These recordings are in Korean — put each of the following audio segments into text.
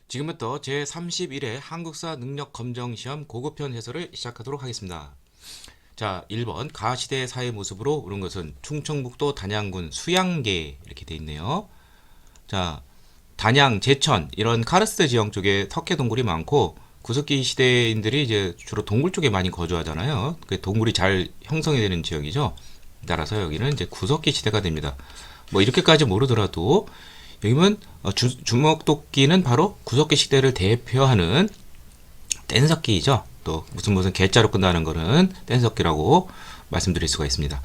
지금부터 제31회 한국사 능력검정시험 고급편 해설을 시작하도록 하겠습니다. 자, 1번 가시대 사회 모습으로 오른 것은 충청북도 단양군 수양계 이렇게 돼 있네요. 자, 단양, 제천 이런 카르스트 지형 쪽에 석회 동굴이 많고 구석기 시대인들이 이제 주로 동굴 쪽에 많이 거주하잖아요. 그 동굴이 잘 형성이 되는 지역이죠. 따라서 여기는 이제 구석기 시대가 됩니다. 뭐 이렇게까지 모르더라도 여기는 주먹도끼는 바로 구석기 시대를 대표하는 뗀석기이죠. 또 무슨 개자로 끝나는 거는 뗀석기라고 말씀드릴 수가 있습니다.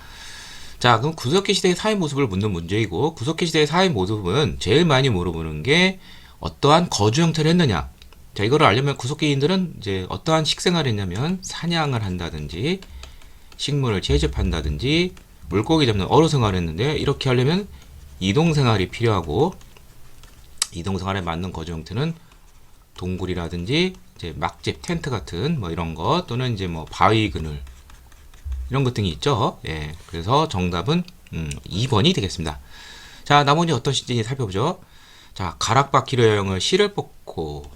자, 그럼 구석기 시대의 사회 모습을 묻는 문제이고, 구석기 시대의 사회 모습은 제일 많이 물어보는 게 어떠한 거주 형태를 했느냐. 자, 이거를 알려면 구석기인들은 이제 어떠한 식생활을 했냐면 사냥을 한다든지 식물을 채집한다든지 물고기 잡는 어로 생활을 했는데, 이렇게 하려면 이동생활이 필요하고, 이동생활에 맞는 거주 형태는 동굴이라든지 이제 막집, 텐트 같은 뭐 이런 것, 또는 이제 뭐 바위 그늘 이런 것 등이 있죠. 예, 그래서 정답은 2번이 되겠습니다. 자, 나머지 어떤 시인지 살펴보죠. 자, 가락바퀴로 여행을 실을 뽑고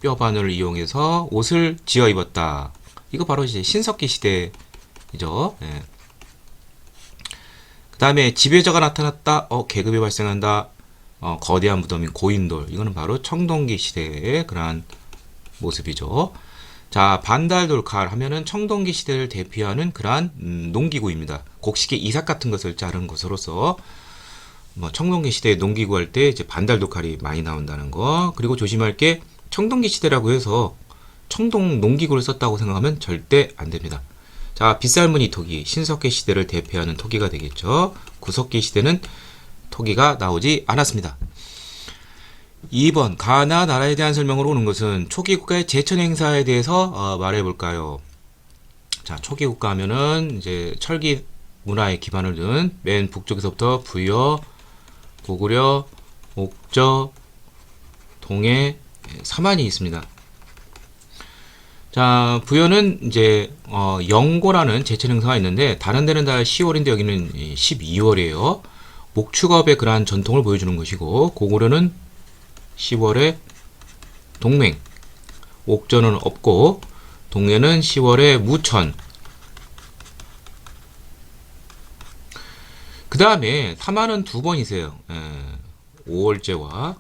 뼈바늘을 이용해서 옷을 지어 입었다. 이거 바로 이제 신석기 시대이죠. 예. 그 다음에 지배자가 나타났다. 계급이 발생한다. 거대한 무덤인 고인돌. 이거는 바로 청동기 시대의 그러한 모습이죠. 자, 반달돌칼 하면은 청동기 시대를 대표하는 그러한 농기구입니다. 곡식의 이삭 같은 것을 자른 것으로서 뭐 청동기 시대에 농기구 할 때 이제 반달돌칼이 많이 나온다는 거. 그리고 조심할 게 청동기 시대라고 해서 청동 농기구를 썼다고 생각하면 절대 안 됩니다. 자, 빗살무늬 토기, 신석기 시대를 대표하는 토기가 되겠죠. 구석기 시대는 토기가 나오지 않았습니다. 2번 가나 나라에 대한 설명으로 오는 것은 초기 국가의 제천 행사에 대해서 말해볼까요? 자, 초기 국가 하면은 이제 철기 문화에 기반을 둔 맨 북쪽에서부터 부여, 고구려, 옥저, 동해, 삼안이 있습니다. 자, 부여는 이제 영고라는 제천 행사가 있는데 다른 데는 다 10월인데 여기는 12월이에요. 목축업의 그러한 전통을 보여주는 것이고, 고구려는 10월에 동맹, 옥저는 없고, 동해는 10월에 무천. 그 다음에 삼안은 두 번이세요. 5월제와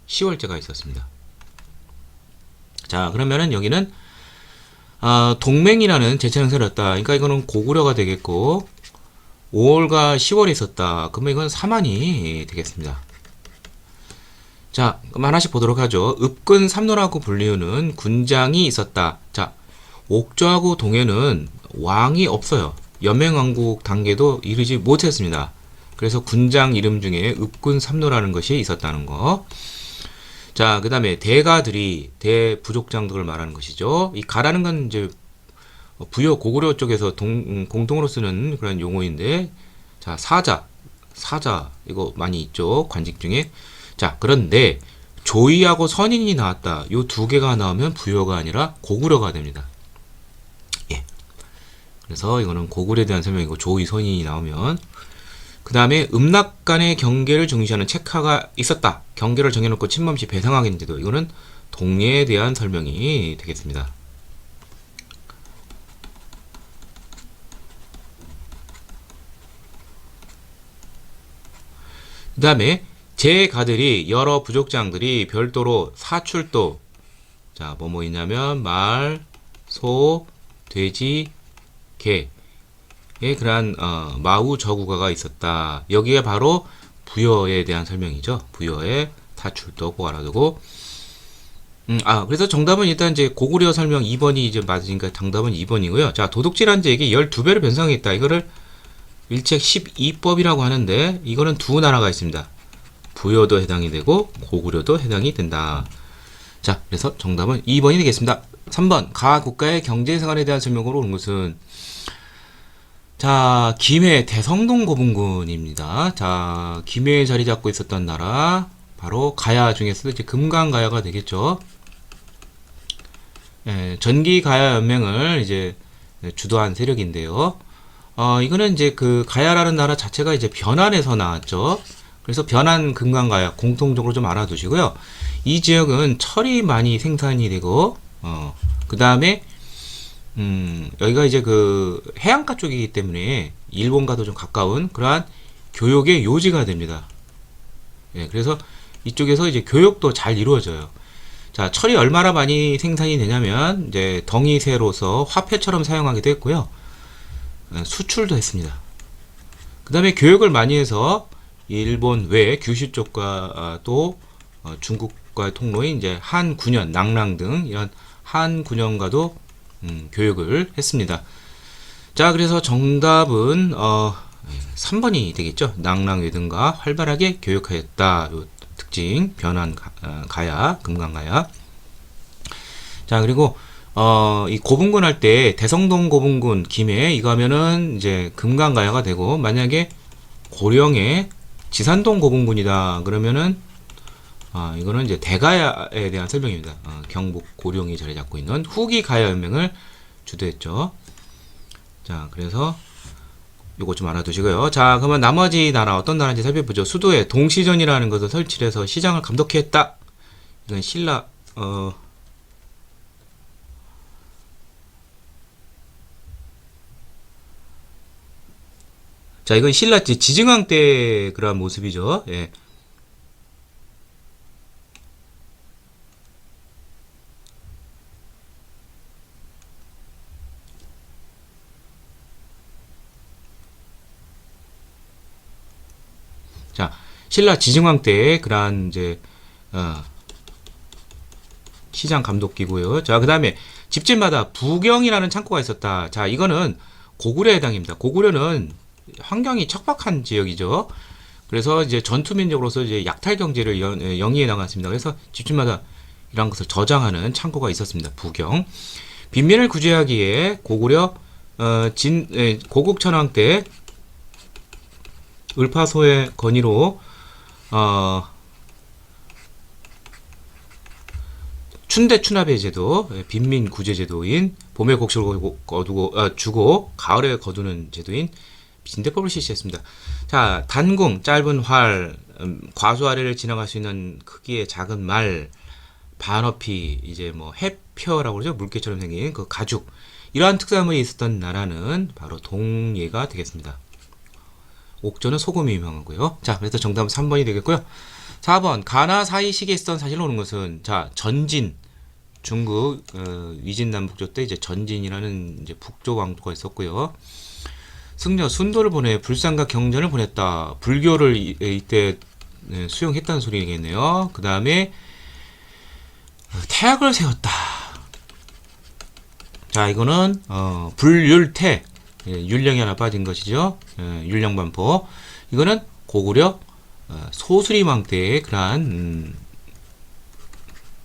10월제가 있었습니다. 자, 그러면은 여기는 동맹이라는 제천 행사를 했다. 그러니까 이거는 고구려가 되겠고, 5월과 10월에 있었다. 그러면 이건 삼안이 되겠습니다. 자, 그럼 하나씩 보도록 하죠. 읍근 삼로라고 불리우는 군장이 있었다. 자, 옥저하고 동해는 왕이 없어요. 연맹왕국 단계도 이르지 못했습니다. 그래서 군장 이름 중에 읍근 삼로라는 것이 있었다는 거. 자, 그 다음에 대가들이 대부족장들을 말하는 것이죠. 이 가라는 건 이제 부여 고구려 쪽에서 공통으로 쓰는 그런 용어인데, 자, 사자 이거 많이 있죠, 관직 중에. 자, 그런데 조이하고 선인이 나왔다. 요 두 개가 나오면 부여가 아니라 고구려가 됩니다. 예. 그래서 이거는 고구려에 대한 설명이고, 조이, 선인이 나오면. 그 다음에 음락 간의 경계를 중시하는 책하가 있었다. 경계를 정해놓고 침범시 배상하겠는데도, 이거는 동해에 대한 설명이 되겠습니다. 그 다음에 제가들이 여러 부족장들이 별도로 사출도, 자, 뭐뭐 있냐면 말, 소, 돼지, 개의 그러한 마우 저구가가 있었다. 여기에 바로 부여에 대한 설명이죠. 부여의 사출도 꼭 알아두고. 그래서 정답은 일단 이제 고구려 설명 2번이 이제 맞으니까 정답은 2번이고요. 자, 도둑질한 자에게 12배를 변상했다. 이거를 일책 12법이라고 하는데, 이거는 두 나라가 있습니다. 부여도 해당이 되고 고구려도 해당이 된다. 자, 그래서 정답은 2번이 되겠습니다. 3번 가 국가의 경제생활에 대한 설명으로 온 것은, 자, 김해 대성동 고분군입니다. 자, 김해에 자리 잡고 있었던 나라 바로 가야 중에서 이제 금강가야가 되겠죠. 전기 가야 연맹을 이제 주도한 세력인데요. 이거는 이제 그 가야라는 나라 자체가 이제 변환에서 나왔죠. 그래서 변한 금강가약 공통적으로 좀 알아두시고요. 이 지역은 철이 많이 생산이 되고 그 다음에 여기가 이제 그 해안가 쪽이기 때문에 일본과도 좀 가까운 그러한 교역의 요지가 됩니다. 예, 그래서 이쪽에서 이제 교역도 잘 이루어져요. 자, 철이 얼마나 많이 생산이 되냐면 이제 덩이쇠로서 화폐처럼 사용하기도 했고요. 수출도 했습니다. 그 다음에 교역을 많이 해서 일본 외 규슈 쪽과 또 중국과의 통로인 이제 한군현, 낭랑 등 이런 한군현과도 교역을 했습니다. 자, 그래서 정답은 3번이 되겠죠. 낭랑외 등과 활발하게 교역하였다. 요 특징, 변환 가야, 금강가야. 자, 그리고 이 고분군 할 때 대성동 고분군 김해 이거 하면은 이제 금강가야가 되고, 만약에 고령의 지산동 고분군이다 그러면은 이거는 이제 대가야에 대한 설명입니다. 경북 고령이 자리 잡고 있는 후기 가야 연맹을 주도했죠. 자, 그래서 요거 좀 알아두시고요. 자, 그러면 나머지 나라 어떤 나라인지 살펴보죠. 수도에 동시전이라는 것을 설치해서 시장을 감독했다. 이건 신라 자, 이건 신라 지증왕 때 그러한 모습이죠. 예. 자, 신라 지증왕 때 그러한 이제 시장 감독기고요. 자, 그 다음에 집집마다 부경이라는 창고가 있었다. 자, 이거는 고구려에 해당입니다. 고구려는 환경이 척박한 지역이죠. 그래서 이제 전투민족으로서 이제 약탈 경제를 영위해 나갔습니다. 그래서 집집마다 이런 것을 저장하는 창고가 있었습니다. 부경. 빈민을 구제하기에 고구려 고국천왕 때 을파소의 건의로 춘대 추납의 제도, 빈민 구제 제도인 봄에 곡식을 주고 가을에 거두는 제도인 빈대법을 실시했습니다. 자, 단궁, 짧은 활, 과수 아래를 지나갈 수 있는 크기의 작은 말, 반어피, 이제 뭐 해표라고 그러죠. 물개처럼 생긴 그 가죽. 이러한 특산물이 있었던 나라는 바로 동예가 되겠습니다. 옥조는 소금이 유명하고요. 자, 그래서 정답은 3번이 되겠고요. 4번, 가나 사이 시기에 있었던 사실로 오는 것은, 자, 전진, 중국 위진 남북조 때 이제 전진이라는 이제 북조 왕조가 있었고요. 승려 순도를 보내 불상과 경전을 보냈다. 불교를 이때 수용했다는 소리겠네요. 그 다음에 태학을 세웠다. 자, 이거는 불율태, 율령이 하나 빠진 것이죠. 율령반포. 이거는 고구려 소수리망 때의 그러한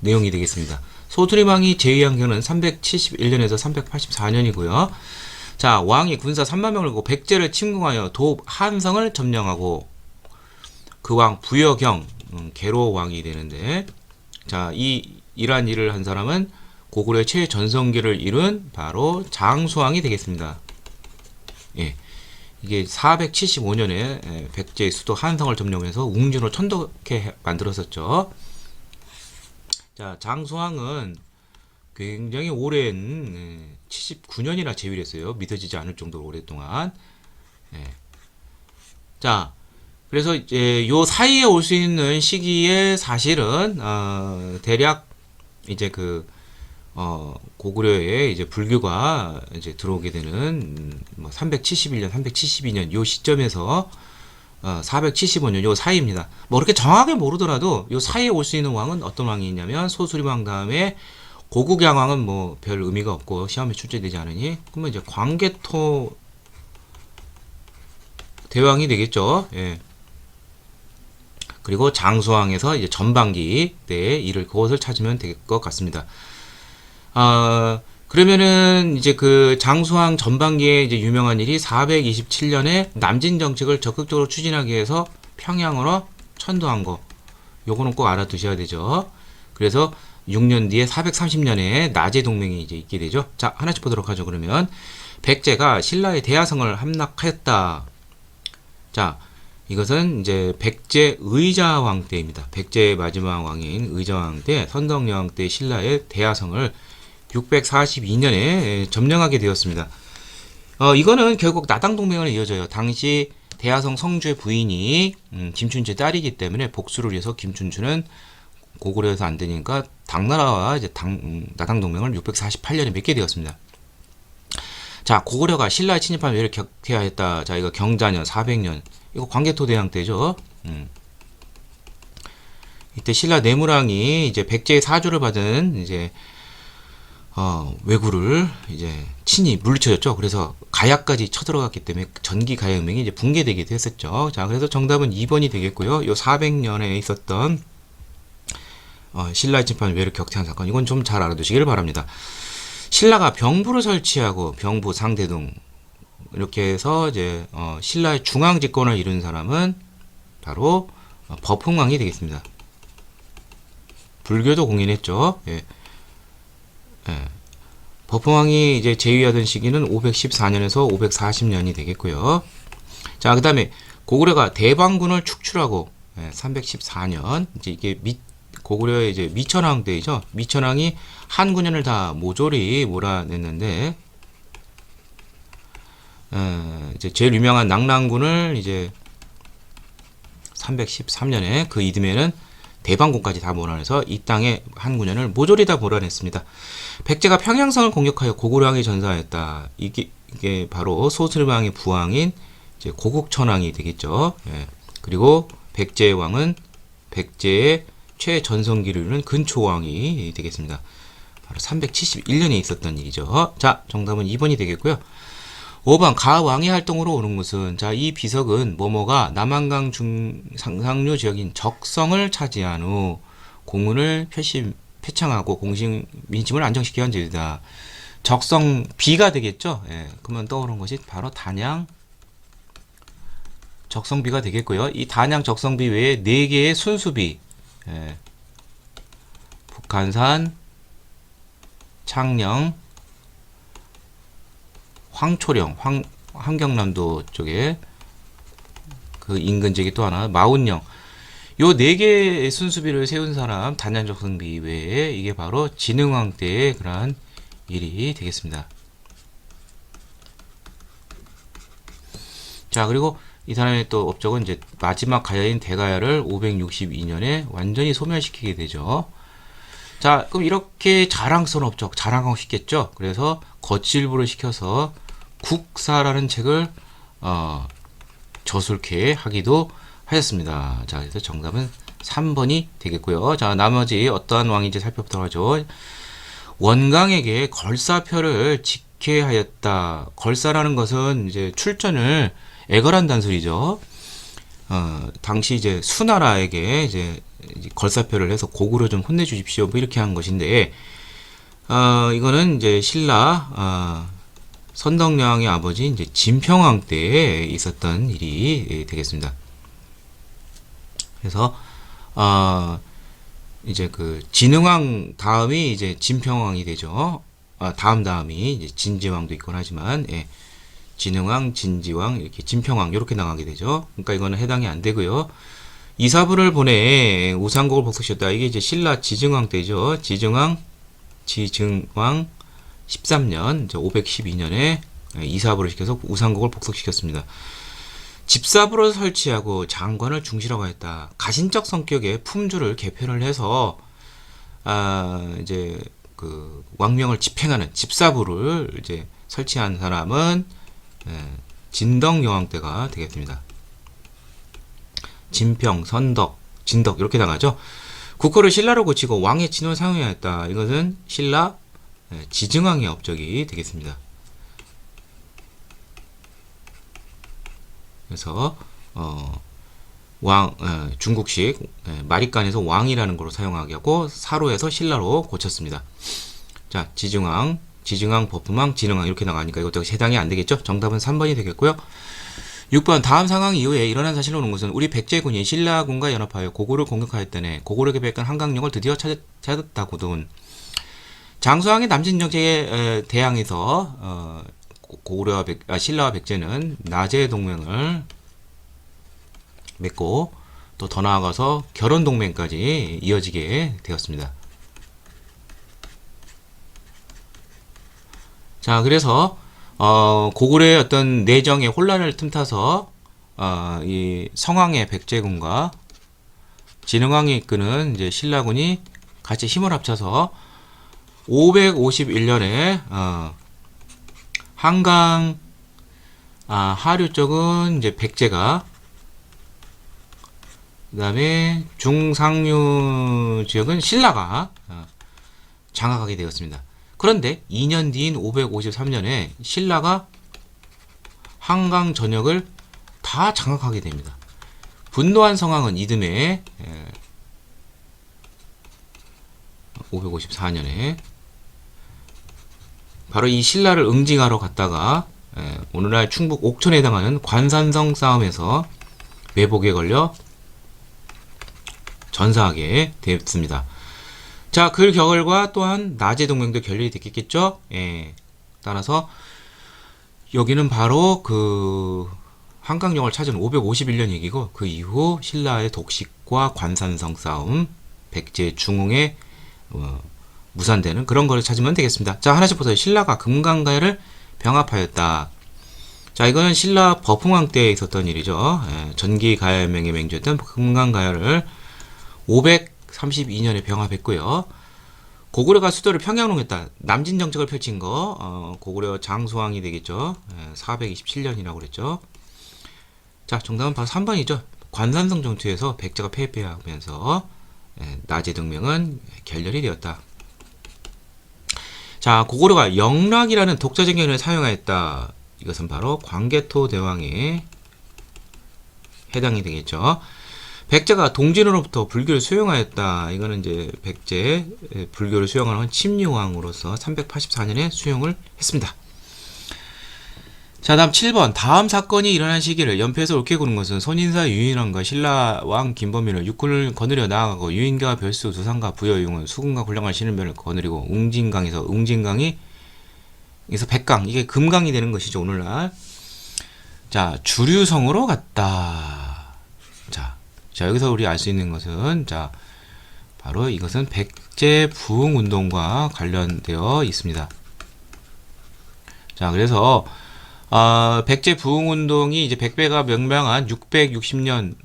내용이 되겠습니다. 소수리망이 제위한 경우는 371년에서 384년이고요. 자, 왕이 군사 3만 명을 두고 백제를 침공하여 도읍 한성을 점령하고 그 왕 부여경 계로 왕이 되는데, 자, 이러한 일을 한 사람은 고구려의 최전성기를 이룬 바로 장수왕이 되겠습니다. 예. 이게 475년에 백제의 수도 한성을 점령해서 웅진으로 천도케 만들었었죠. 자, 장수왕은 굉장히 오랜 79년이나 제위를 했어요. 믿어지지 않을 정도로 오랫동안. 예. 자, 그래서 이제 요 사이에 올 수 있는 시기에 사실은 대략 이제 그 고구려에 이제 불교가 이제 들어오게 되는 371년, 372년 요 시점에서 475년 요 사이입니다. 뭐 그렇게 정확하게 모르더라도 요 사이에 올 수 있는 왕은 어떤 왕이 있냐면 소수리왕 다음에 고국양왕은 뭐 별 의미가 없고 시험에 출제되지 않으니, 그러면 이제 광개토 대왕이 되겠죠. 예. 그리고 장수왕에서 이제 전반기 때 일을 그것을 찾으면 될 것 같습니다. 그러면은 이제 그 장수왕 전반기에 이제 유명한 일이 427년에 남진 정책을 적극적으로 추진하기 위해서 평양으로 천도한 거. 요거는 꼭 알아두셔야 되죠. 그래서 6년 뒤에 430년에 나제 동맹이 이제 있게 되죠. 자, 하나씩 보도록 하죠. 그러면 백제가 신라의 대하성을 함락했다. 자, 이것은 이제 백제 의자왕 때입니다. 백제의 마지막 왕인 의자왕 때 선덕여왕 때 신라의 대하성을 642년에 점령하게 되었습니다. 이거는 결국 나당동맹을 이어져요. 당시 대하성 성주의 부인이 김춘추의 딸이기 때문에 복수를 위해서 김춘추는 고구려에서 안 되니까 당나라와 이제 나당동맹을 648년에 맺게 되었습니다. 자, 고구려가 신라에 침입한 외를 격퇴하였다. 자, 이거 경자년 400년. 이거 광개토대왕 때죠. 이때 신라 내무랑이 이제 백제의 사주를 받은 이제 왜구를 이제 친히 물리쳐졌죠. 그래서 가야까지 쳐들어갔기 때문에 전기 가야혁명이 이제 붕괴되기도 했었죠. 자, 그래서 정답은 2번이 되겠고요. 요 400년에 있었던 신라의 침입한 외를 격퇴한 사건. 이건 좀 잘 알아두시길 바랍니다. 신라가 병부를 설치하고 병부 상대동 이렇게 해서 이제 신라의 중앙 집권을 이룬 사람은 바로 법흥왕이 되겠습니다. 불교도 공인했죠. 예. 예. 법흥왕이 이제 제위하던 시기는 514년에서 540년이 되겠고요. 자, 그다음에 고구려가 대방군을 축출하고 314년 이제 이게 고구려의 이제 미천왕 때이죠. 미천왕이 한 군현을 다 모조리 몰아냈는데 이제 제일 유명한 낙랑군을 이제 313년에 그 이듬해는 대방군까지 다 몰아내서 이 땅의 한 군현을 모조리 다 몰아냈습니다. 백제가 평양성을 공격하여 고구려왕이 전사하였다. 이게 바로 소슬왕의 부왕인 이제 고국천왕이 되겠죠. 예. 그리고 백제의 왕은 백제의 최전성기를 이루는 근초왕이 되겠습니다. 바로 371년에 있었던 일이죠. 자, 정답은 2번이 되겠고요. 5번 가왕의 활동으로 오는 것은 자, 이 비석은 모모가 남한강 상류 지역인 적성을 차지한 후 공군을 표창하고 공식 민심을 안정시켜 한 제도다. 적성 비가 되겠죠. 예, 그러면 떠오르는 것이 바로 단양 적성비가 되겠고요. 이 단양 적성비 외에 4개의 순수비, 북한산, 창녕, 황초령, 함경남도 쪽에 그 인근 지역이 또 하나 마운령. 요 4개의 순수비를 세운 사람 단양적성비 외에 이게 바로 진흥왕 때의 그러한 일이 되겠습니다. 자, 그리고 이 사람의 또 업적은 이제 마지막 가야인 대가야를 562년에 완전히 소멸시키게 되죠. 자, 그럼 이렇게 자랑스러운 업적, 자랑하고 싶겠죠. 그래서 거칠부를 시켜서 국사라는 책을 저술케 하기도 하였습니다. 자, 그래서 정답은 3번이 되겠고요. 자, 나머지 어떠한 왕인지 살펴보도록 하죠. 원강에게 걸사표를 짓게 하였다. 걸사라는 것은 이제 출전을 애걸한다는 소리죠. 당시 이제 수나라에게 이제 걸사표를 해서 고구려 좀 혼내주십시오. 뭐 이렇게 한 것인데, 이거는 이제 신라, 선덕여왕의 아버지 이제 진평왕 때에 있었던 일이 되겠습니다. 그래서, 이제 그 진흥왕 다음이 이제 진평왕이 되죠. 다음이 이제 진지왕도 있곤 하지만, 예. 진흥왕, 진지왕, 이렇게 진평왕 이렇게 나가게 되죠. 그러니까 이거는 해당이 안 되고요. 이사부를 보내 우상국을 복속시켰다. 이게 이제 신라 지증왕 때죠. 지증왕 13년, 이제 512년에 이사부를 시켜서 우상국을 복속시켰습니다. 집사부를 설치하고 장관을 중시라고 했다. 가신적 성격의 품주를 개편을 해서 이제 그 왕명을 집행하는 집사부를 이제 설치한 사람은 진덕여왕 때가 되겠습니다. 진평, 선덕, 진덕 이렇게 나가죠. 국호를 신라로 고치고 왕의 진을 사용하였다. 이것은 신라 지증왕의 업적이 되겠습니다. 그래서 중국식 마리간에서 왕이라는 걸로 사용하게 하고 사로에서 신라로 고쳤습니다. 자, 지증왕, 법부왕, 진흥왕 이렇게 나가니까 이것도 해당이 안 되겠죠. 정답은 3번이 되겠고요. 6번 다음 상황 이후에 일어난 사실로 오는 것은 우리 백제군이 신라군과 연합하여 고구려를 공격하였다네. 고구려 계획한 한강령을 드디어 찾았다고든. 장수왕의 남진 정책에 대항해서 신라와 백제는 나제 동맹을 맺고 또 더 나아가서 결혼 동맹까지 이어지게 되었습니다. 자, 그래서 고구려의 어떤 내정의 혼란을 틈타서 이 성왕의 백제군과 진흥왕이 이끄는 이제 신라군이 같이 힘을 합쳐서 551년에 한강 하류 쪽은 이제 백제가, 그 다음에 중상류 지역은 신라가 장악하게 되었습니다. 그런데 2년 뒤인 553년에 신라가 한강 전역을 다 장악하게 됩니다. 분노한 성왕은 이듬해 554년에 바로 이 신라를 응징하러 갔다가 오늘날 충북 옥천에 해당하는 관산성 싸움에서 매복에 걸려 전사하게 되었습니다. 자, 그 결과 또한 나제 동맹도 결렬이 됐겠죠. 따라서 여기는 바로 그 한강령을 찾은 551년 얘기고, 그 이후 신라의 독식과 관산성 싸움, 백제 중흥에 무산되는 그런 거를 찾으면 되겠습니다. 자, 하나씩 보세요. 신라가 금강가야를 병합하였다. 자, 이거는 신라 버풍왕 때 있었던 일이죠. 전기가야명에 맹주했던 금강가야를 532년에 병합했고요. 고구려가 수도를 평양으로 했다. 남진 정책을 펼친 거 고구려 장수왕이 되겠죠. 427년이라고 그랬죠. 자, 정답은 바로 3번이죠. 관산성 전투에서 백제가 패배하면서 나제 동맹은 결렬이 되었다. 자, 고구려가 영락이라는 독자 정견을 사용하였다. 이것은 바로 광개토 대왕에 해당이 되겠죠. 백제가 동진으로부터 불교를 수용하였다. 이거는 이제 백제 불교를 수용하는 침류왕으로서 384년에 수용을 했습니다. 자, 다음 7번. 다음 사건이 일어난 시기를 연표해서 옳게 고른 것은 손인사 유인왕과 신라왕 김범민을 육군을 거느려 나아가고 유인과 별수 두산과 부여용은 수군과 굴량을 신은변을 거느리고 웅진강에서 백강, 이게 금강이 되는 것이죠, 오늘날. 자, 주류성으로 갔다. 자, 여기서 우리 알 수 있는 것은, 자, 바로 이것은 백제 부흥운동과 관련되어 있습니다. 자, 그래서 백제 부흥운동이 이제 백배가 명명한 660년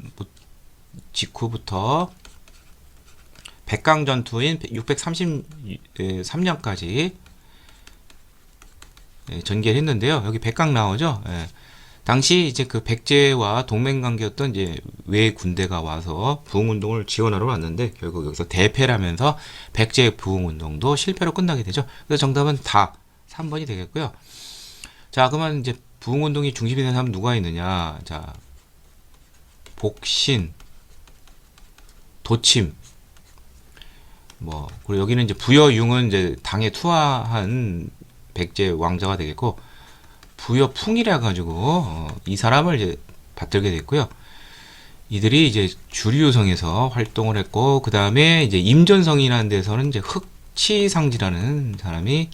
직후부터 백강전투인 633년까지 전개를 했는데요. 여기 백강 나오죠. 당시 이제 그 백제와 동맹관계였던 이제 외 군대가 와서 부흥운동을 지원하러 왔는데 결국 여기서 대패라면서 백제 부흥운동도 실패로 끝나게 되죠. 그래서 정답은 다 3번이 되겠고요. 자, 그러면 이제 부흥운동이 중심이 된 사람 누가 있느냐? 자, 복신, 도침, 그리고 여기는 이제 부여융은 이제 당에 투하한 백제 왕자가 되겠고, 부여풍이라 가지고 이 사람을 이제 받들게 됐고요. 이들이 이제 주류성에서 활동을 했고, 그 다음에 이제 임전성이라는 데서는 이제 흑치상지라는 사람이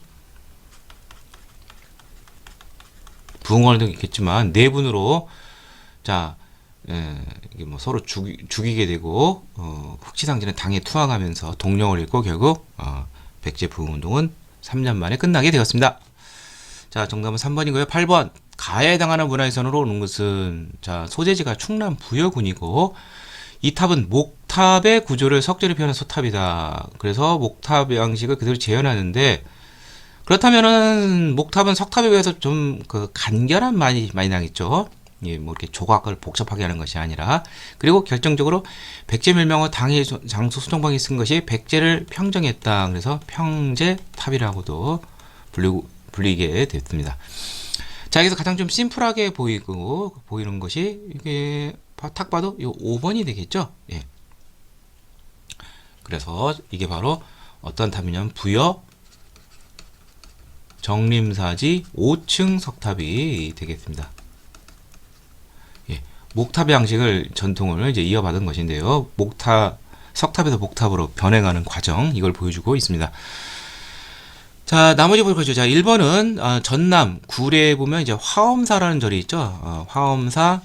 부흥원도 있겠지만 내분으로 자 이게 서로 죽이게 되고 흑치상지는 당에 투항하면서 동력을 잃고 결국 백제 부흥운동은 3년 만에 끝나게 되었습니다. 자, 정답은 3번이고요. 8번. 가야에 해당하는 문화유산으로 오는 것은, 자, 소재지가 충남 부여군이고, 이 탑은 목탑의 구조를 석재로 표현한 소탑이다. 그래서 목탑 양식을 그대로 재현하는데, 그렇다면은 목탑은 석탑에 비해서 좀 그 간결한 많이 나겠죠. 예, 이렇게 조각을 복잡하게 하는 것이 아니라. 그리고 결정적으로 백제 멸망후 당의 장수 수정방이 쓴 것이 백제를 평정했다. 그래서 평제탑이라고도 불리게 됐습니다. 자, 여기서 가장 좀 심플하게 보이는 것이 이게 딱 봐도 이 5번이 되겠죠. 예. 그래서 이게 바로 어떤 탑이냐면 부여 정림사지 5층 석탑이 되겠습니다. 예. 목탑의 양식을 전통을 이제 이어받은 것인데요. 석탑에서 목탑으로 변해가는 과정, 이걸 보여주고 있습니다. 자, 나머지 볼 거죠. 자, 1번은 전남 구례에 보면 이제 화엄사라는 절이 있죠. 화엄사.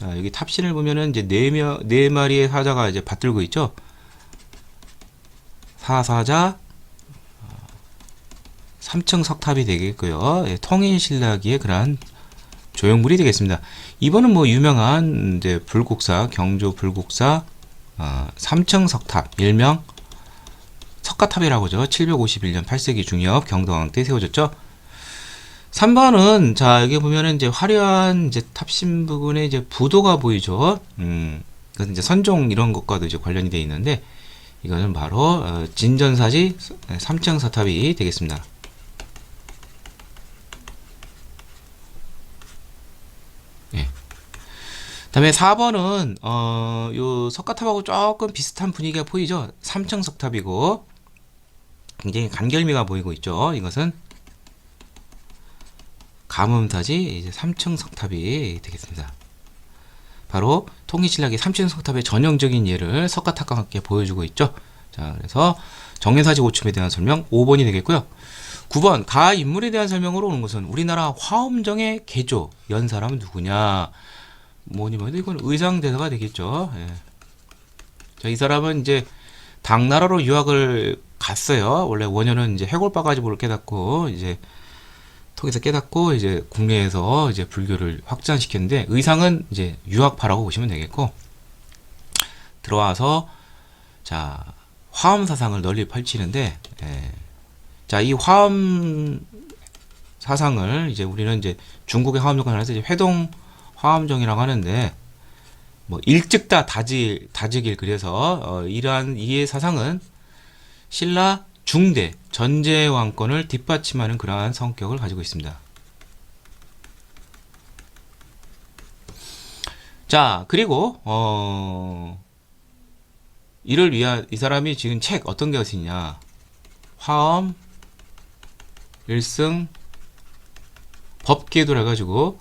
자, 여기 탑신을 보면은 이제 네 마리의 사자가 이제 받들고 있죠. 사사자 3층 석탑이 되겠고요. 예, 통일신라기의 그러한 조형물이 되겠습니다. 이번은 뭐 유명한 이제 불국사, 경조 불국사 3층 석탑, 일명 석가탑이라고 하죠. 751년 8세기 중엽 경동왕 때 세워졌죠. 3번은 자 여기 보면은 이제 화려한 이제 탑신 부분에 이제 부도가 보이죠. 그것은 이제 선종 이런 것과도 이제 관련이 되어 있는데 이거는 바로 진전사지 3층 석탑이 되겠습니다. 예. 다음에 4번은 요 석가탑하고 조금 비슷한 분위기가 보이죠. 3층 석탑이고 굉장히 간결미가 보이고 있죠. 이것은 가뭄타지 이제 3층 석탑이 되겠습니다. 바로 통일신라기 3층 석탑의 전형적인 예를 석가탑과 함께 보여주고 있죠. 자, 그래서 정례사지 고춤에 대한 설명 5번이 되겠고요. 9번 가 인물에 대한 설명으로 오는 것은 우리나라 화엄정의 개조 연 사람은 누구냐? 뭐니 뭐니 이건 의상대사가 되겠죠. 예. 자, 이 사람은 이제 당나라로 유학을 갔어요. 원래 원효는 이제 해골바가지보를 깨닫고 이제 통해서 깨닫고 이제 국내에서 이제 불교를 확장시켰는데 의상은 이제 유학파라고 보시면 되겠고 들어와서 자 화엄 사상을 널리 펼치는데 자 이 화엄 사상을 이제 우리는 이제 중국의 화엄정을 해서 이제 회동 화엄정이라고 하는데 뭐 일찍다 다직일 그래서 이러한 이해 사상은 신라 중대 전제 왕권을 뒷받침하는 그러한 성격을 가지고 있습니다. 자 그리고 이를 위한 이 사람이 지금 책 어떤 게 쓰냐 화엄 일승 법계도를 해가지고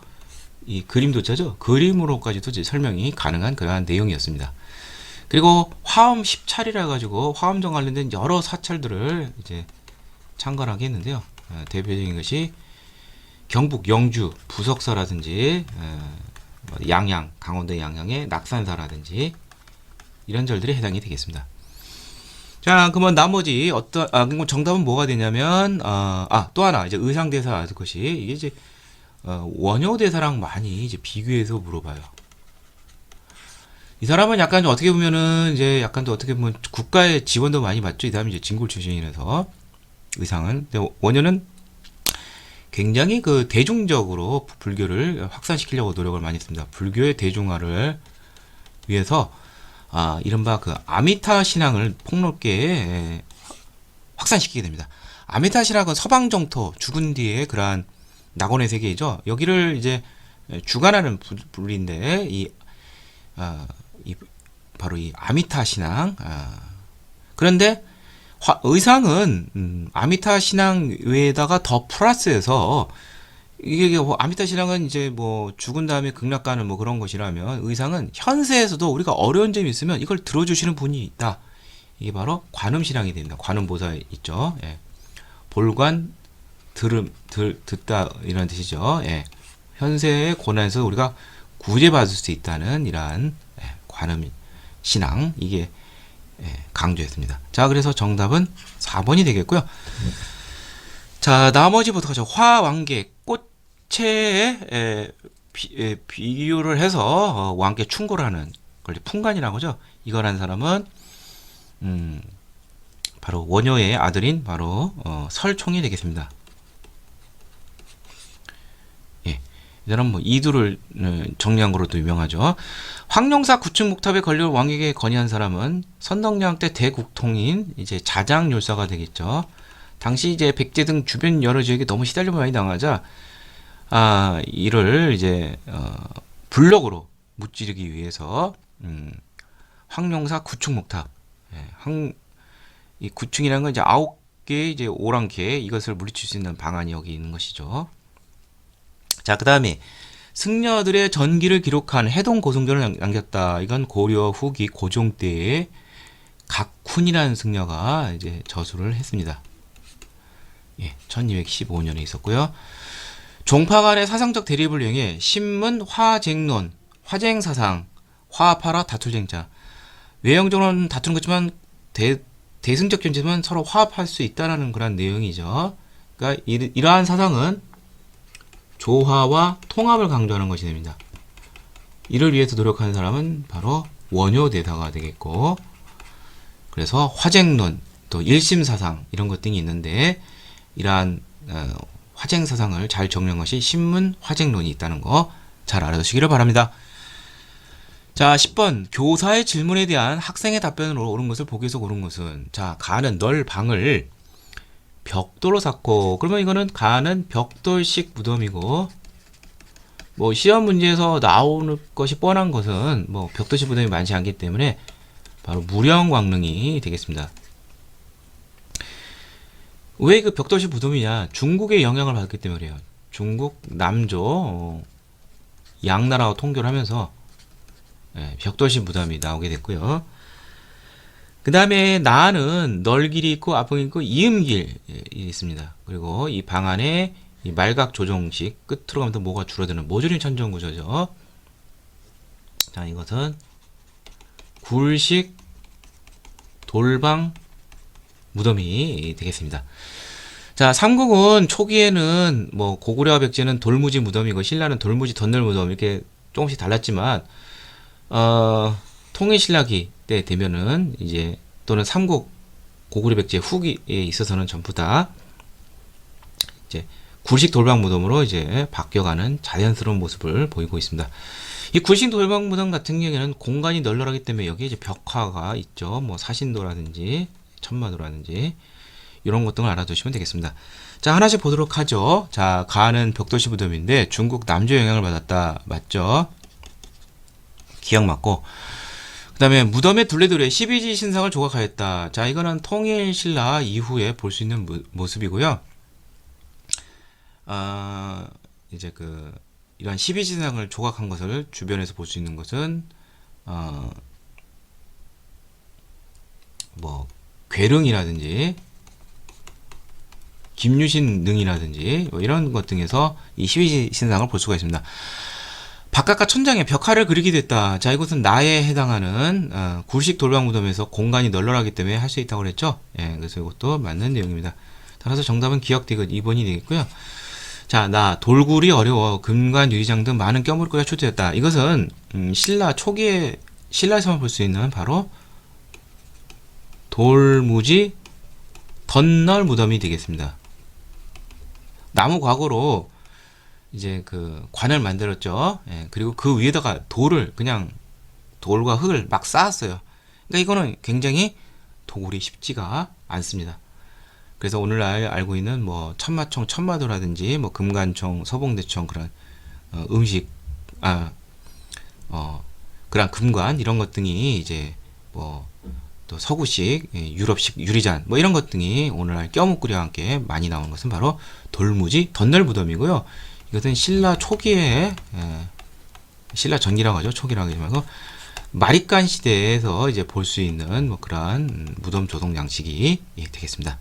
이 그림도짜죠. 그림으로까지도 이제 설명이 가능한 그러한 내용이었습니다. 그리고 화엄 10차리라 가지고 화엄정 관련된 여러 사찰들을 이제 창건하게 했는데요. 대표적인 것이 경북 영주 부석사라든지 양양 강원도 양양의 낙산사라든지 이런 절들이 해당이 되겠습니다. 자, 그러면 나머지 그럼 정답은 뭐가 되냐면 또 하나 이제 의상대사 것이 이게 이제 원효대사랑 많이 이제 비교해서 물어봐요. 이 사람은 약간 좀 어떻게 보면은 이제 약간 또 어떻게 보면 국가의 지원도 많이 받죠. 이 사람이 이제 진골 출신이라서 의상은. 근데 원효는 굉장히 그 대중적으로 불교를 확산시키려고 노력을 많이 했습니다. 불교의 대중화를 위해서 이른바 그 아미타 신앙을 폭넓게 확산시키게 됩니다. 아미타 신앙은 서방 정토 죽은 뒤에 그러한 낙원의 세계이죠. 여기를 이제 주관하는 분인데 바로 이 아미타 신앙. 그런데 의상은 아미타 신앙 외에다가 더 플러스해서 이게 뭐 아미타 신앙은 이제 뭐 죽은 다음에 극락 가는 뭐 그런 것이라면 의상은 현세에서도 우리가 어려운 점이 있으면 이걸 들어주시는 분이 있다. 이게 바로 관음 신앙이 됩니다. 관음 보살 있죠. 예. 볼관 듣다 이런 뜻이죠. 예. 현세의 고난에서 우리가 구제받을 수 있다는 이러한 관음 신앙 이게 강조했습니다. 자, 그래서 정답은 4번이 되겠고요. 자, 나머지부터 가죠. 화왕계 꽃체에 비유를 해서 왕께 충고를 하는 걸 풍간이라고 하죠. 이걸 한 사람은 바로 원효의 아들인 바로 설총이 되겠습니다. 이 사람 뭐 이두를 정리한 거로도 유명하죠. 황룡사 구층목탑에 걸려 왕에게 건의한 사람은 선덕여왕 때 대국통인 이제 자장율사가 되겠죠. 당시 이제 백제 등 주변 여러 지역에 너무 시달림을 많이 당하자 이를 이제 불력으로 무찌르기 위해서 황룡사 구층목탑 이 구층이라는 건 이제 9개 이제 오랑캐 이것을 물리칠 수 있는 방안이 여기 있는 것이죠. 자, 그 다음에 승려들의 전기를 기록한 해동 고승전을 남겼다. 이건 고려 후기 고종 때에 각훈이라는 승려가 이제 저수를 했습니다. 1215년에 있었고요. 종파 간의 사상적 대립을 이용해 신문 화쟁론 화쟁사상, 화합하라 다툴쟁자. 외형적으로는 다투는 거지만 대승적 견제면 서로 화합할 수 있다라는 그런 내용이죠. 그러니까 이러한 사상은 조화와 통합을 강조하는 것이 됩니다. 이를 위해서 노력하는 사람은 바로 원효대사가 되겠고, 그래서 화쟁론, 또 일심사상 이런 것 등이 있는데, 이러한 화쟁사상을 잘 정리한 것이 신문 화쟁론이 있다는 거 잘 알아두시기를 바랍니다. 자, 10번 교사의 질문에 대한 학생의 답변으로 옳은 것을 보기에서 고른 것은, 자, 가는 널 방을 벽돌로 쌓고, 그러면 이거는 가는 벽돌식 무덤이고, 뭐 시험 문제에서 나오는 것이 뻔한 것은 뭐 벽돌식 무덤이 많지 않기 때문에 바로 무령광릉이 되겠습니다. 왜 그 벽돌식 무덤이냐? 중국의 영향을 받았기 때문에 그래요. 중국 남조 양나라와 통교를 하면서 벽돌식 무덤이 나오게 됐고요. 그 다음에 나는 널길이 있고 앞봉이 있고 이음길이 있습니다. 그리고 이 방 안에 이 말각 조정식, 끝으로 가면서 뭐가 줄어드는 모조리 천정 구조죠. 자, 이것은 굴식 돌방 무덤이 되겠습니다. 자, 삼국은 초기에는 뭐 고구려와 백제는 돌무지 무덤이고 신라는 돌무지 덧널 무덤 이렇게 조금씩 달랐지만 통일신라기 때 되면은 이제 또는 삼국 고구려 백제 후기에 있어서는 전부 다 이제 굴식 돌방 무덤으로 이제 바뀌어가는 자연스러운 모습을 보이고 있습니다. 이 굴식 돌방 무덤 같은 경우에는 공간이 널널하기 때문에 여기에 이제 벽화가 있죠. 뭐 사신도라든지 천마도라든지 이런 것 등을 알아두시면 되겠습니다. 자, 하나씩 보도록 하죠. 자, 가는 벽돌식 무덤인데 중국 남조 영향을 받았다. 맞죠? 기억 맞고. 그 다음에 무덤의 둘레둘레 12지 신상을 조각하였다. 자, 이거는 통일신라 이후에 볼 수 있는 모습이고요. 이제 이러한 12지 신상을 조각한 것을 주변에서 볼 수 있는 것은 뭐 괴릉이라든지 김유신 능이라든지 뭐 이런 것 등에서 이 12지 신상을 볼 수가 있습니다. 바깥과 천장에 벽화를 그리게 됐다. 자, 이것은 나에 해당하는 굴식 돌방 무덤에서 공간이 널널하기 때문에 할 수 있다고 그랬죠. 예, 그래서 이것도 맞는 내용입니다. 따라서 정답은 기억 디귿 2번이 되겠고요. 자, 나 돌굴이 어려워 금관 유리장 등 많은 껴물고가 출토했다. 이것은 신라 초기에 신라에서만 볼 수 있는 바로 돌무지 덧널 무덤이 되겠습니다. 나무 과거로 이제 관을 만들었죠. 예, 그리고 그 위에다가 그냥 돌과 흙을 막 쌓았어요. 그러니까 이거는 굉장히 도굴이 쉽지가 않습니다. 그래서 오늘날 알고 있는 뭐 천마총, 천마도라든지 뭐 금관총, 서봉대총 그런 그런 금관 이런 것 등이 이제 뭐 또 서구식, 유럽식 유리잔 뭐 이런 것 등이 오늘날 껴묵구리와 함께 많이 나오는 것은 바로 돌무지 덧널 무덤이고요. 이것은 신라 초기에 신라 전기라고 하죠. 초기라고 하지 말고 마립간 시대에서 이제 볼 수 있는 뭐 그러한 무덤 조성 양식이 되겠습니다.